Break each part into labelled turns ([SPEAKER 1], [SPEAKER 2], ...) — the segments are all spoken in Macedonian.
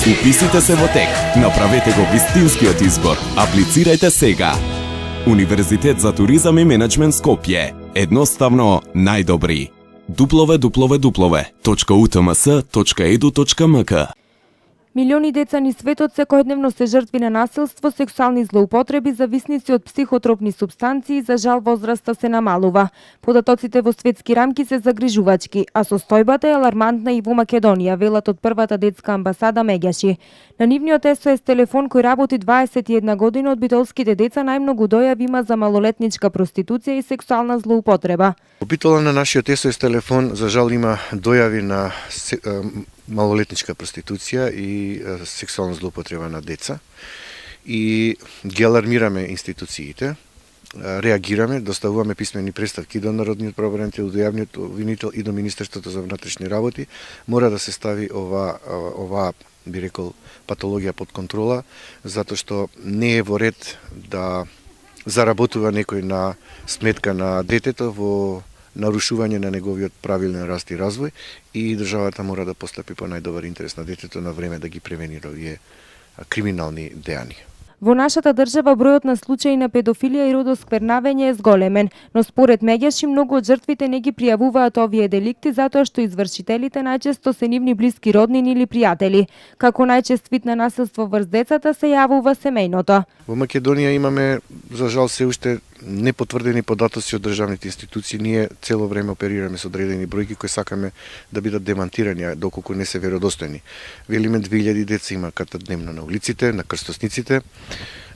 [SPEAKER 1] Уписите се во тек. Направете го вистинскиот избор. Аплицирајте сега. Универзитет за туризам и менеджмент Скопје. Едноставно најдобри. www.utms.edu.mk.
[SPEAKER 2] Милиони деца низ светот секојдневно се жртви на насилство, сексуални злоупотреби, зависници од психотропни супстанции, за жал возраста се намалува. Податоците во светски рамки се загрижувачки, а состојбата е алармантна и во Македонија, велат од првата детска амбасада Меѓаши. На нивниот SOS телефон кој работи 21 година од битолските деца најмногу дојави има за малолетничка проституција и сексуална злоупотреба.
[SPEAKER 3] Обитола на нашиот SOS телефон за жал има дојави на малолетничка проституција и сексуална злоупотреба на деца. И ги алармираме институциите, реагираме, доставуваме писмени представки до Народниот правобранител, до јавниот обвинител и до Министерството за внатрешни работи. Мора да се стави ова би рекол, патологија под контрола, затоа што не е во ред да заработува некој на сметка на детето во нарушување на неговиот правилен раст и развој, и државата мора да постапи по најдобар интерес на детето на време да ги превенира овие криминални дејанија.
[SPEAKER 2] Во нашата држава бројот на случаи на педофилија и родосквернавење е зголемен, но според Меѓаши многу од жртвите не ги пријавуваат овие деликти затоа што извршителите најчесто се нивни блиски роднини или пријатели. Како најчест вид на насилство врз децата се јавува семејното.
[SPEAKER 3] Во Македонија имаме, за жал, се уште непотврдени податоци од државните институции. Ние цело време оперираме со одредени бројки кои сакаме да бидат демантирани, доколку не се веродостојни. Велиме 2000 деца има дневно на улиците, на крстосниците,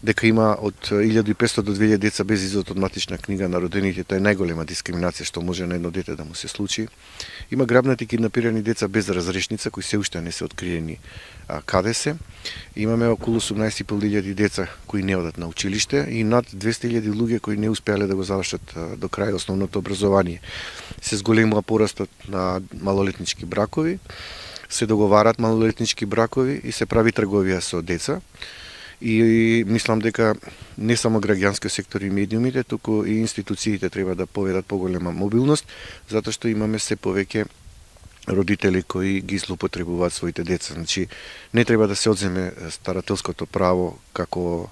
[SPEAKER 3] дека има од 1500 до 2000 деца без извод од матична книга на родените. Тоа е најголема дискриминација што може на едно дете да му се случи. Има грабнати киднапирани деца без разрешница кои се уште не се откриени каде се. Имаме околу 18.500 деца кои не одат на училиште и над 200.000 луѓе кои не успеале да го завршат до крај основното образование. Се зголемува порастот на малолетнички бракови, се договарат малолетнички бракови и се прави трговија со деца. И мислам дека не само граѓанскиот сектор и медиумите, туку и институциите треба да поведат поголема мобилност, затоа што имаме се повеќе родители кои ги злоупотребуваат своите деца. Значи, не треба да се одземе старателското право како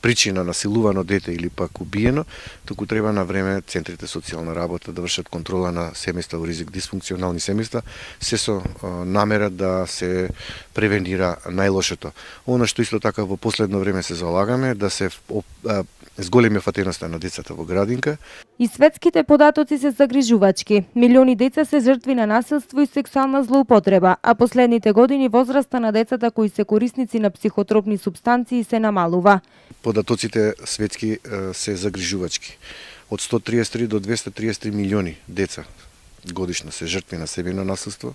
[SPEAKER 3] причина насилувано дете или пак убиено, туку треба на време центрите социјална работа да вршат контрола на семејства во ризик, дисфункционални семејства, се со намера да се превенира најлошото. Оно што исто така во последно време се залагаме да се зголеми фатеноста на децата во градинка.
[SPEAKER 2] И светските податоци се загрижувачки. Милиони деца се жртви на насилство и сексуална злоупотреба, а последните години возраста на децата кои се корисници на психотропни супстанции се намалува.
[SPEAKER 3] Податоците светски се загрижувачки. Од 133 до 233 милиони деца годишно се жртви на себено насилство,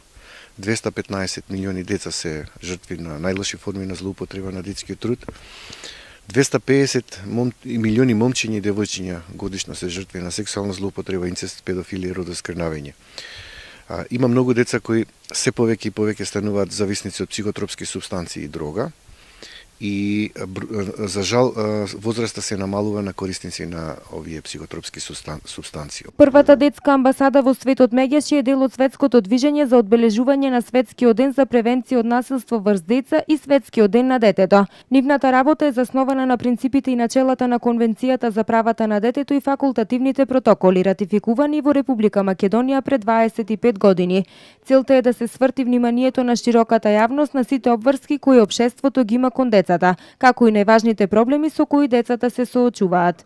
[SPEAKER 3] 215 милиони деца се жртви на најлоши форми на злоупотреба на детскиот труд, 250 милиони момчиња и девојчиња годишно се жртви на сексуална злоупотреба, инцест, педофилија и родосквернавење. Има многу деца кои се повеќе и повеќе стануваат зависници од психотропски супстанции и дрога, и за жал возраста се намалува на корисници на овие психотропски супстанции.
[SPEAKER 2] Првата детска амбасада во светот Меѓаши е дел од светското движење за одбележување на светскиот ден за превенција од насилство врз деца и светскиот ден на детето. Нивната работа е заснована на принципите и начелата на Конвенцијата за правата на детето и факултативните протоколи, ратификувани во Република Македонија пред 25 години. Целта е да се сврти вниманието на широката јавност на сите обврски кои општеството ги има кон децата, како и најважните проблеми со кои децата се соочуваат.